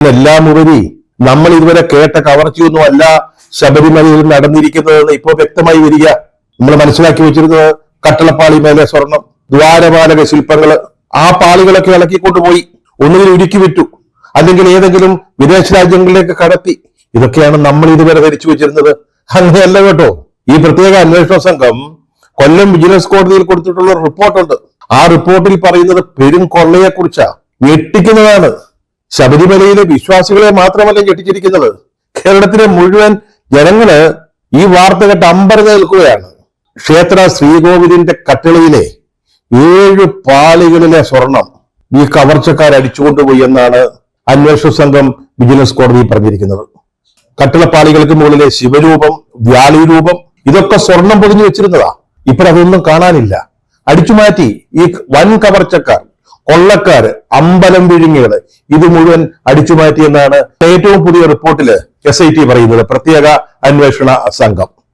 എല്ലാം ഉപരി നമ്മൾ ഇതുവരെ കേട്ട കവർച്ചയൊന്നും അല്ല ശബരിമലയിൽ നടന്നിരിക്കുന്നതെന്ന് ഇപ്പോൾ വ്യക്തമായി വരിക. നമ്മൾ മനസ്സിലാക്കി വെച്ചിരുന്നത് കട്ടളപ്പാളി മേലെ സ്വർണം, ദ്വാരപാലക ശില്പങ്ങള്, ആ പാളികളൊക്കെ ഇളക്കിക്കൊണ്ടുപോയി ഒന്നുകിൽ ഉരുക്കി വിറ്റു, അല്ലെങ്കിൽ ഏതെങ്കിലും വിദേശ രാജ്യങ്ങളിലേക്ക് കടത്തി. ഇതൊക്കെയാണ് നമ്മൾ ഇതുവരെ ധരിച്ചു വെച്ചിരുന്നത്. അങ്ങനെയല്ല കേട്ടോ. ഈ പ്രത്യേക അന്വേഷണ സംഘം കൊല്ലം വിജിലൻസ് കോടതിയിൽ കൊടുത്തിട്ടുള്ള റിപ്പോർട്ടുണ്ട്. ആ റിപ്പോർട്ടിൽ പറയുന്നത് പെരും കൊള്ളയെക്കുറിച്ചാ. ഞെട്ടിക്കുന്നതാണ്. ശബരിമലയിലെ വിശ്വാസികളെ മാത്രമല്ല ഞെട്ടിച്ചിരിക്കുന്നത്, കേരളത്തിലെ മുഴുവൻ ജനങ്ങള് ഈ വാർത്ത കേട്ട് അമ്പരന്ന് നിൽക്കുകയാണ്. ക്ഷേത്ര ശ്രീകോവിലിന്റെ കട്ടിളയിലെ 7 പാളികളിലെ സ്വർണം ഈ കവർച്ചക്കാർ അടിച്ചുകൊണ്ടുപോയി എന്നാണ് അന്വേഷണ സംഘം വിജിലൻസ് കോടതിയിൽ പറഞ്ഞിരിക്കുന്നത്. കട്ടിളപ്പാളികൾക്ക് മുകളിലെ ശിവരൂപം, വ്യാളിരൂപം, ഇതൊക്കെ സ്വർണം പൊതിഞ്ഞു വെച്ചിരുന്നതാ. ഇപ്പോഴതൊന്നും കാണാനില്ല. അടിച്ചുമാറ്റി ഈ വൻ കവർച്ചക്കാർ, കൊള്ളക്കാര്, അമ്പലം വിഴുങ്ങികള് ഇത് മുഴുവൻ അടിച്ചുമാറ്റിയെന്നാണ് ഏറ്റവും പുതിയ റിപ്പോർട്ടില് SIT പറയുന്നത്, പ്രത്യേക അന്വേഷണ സംഘം.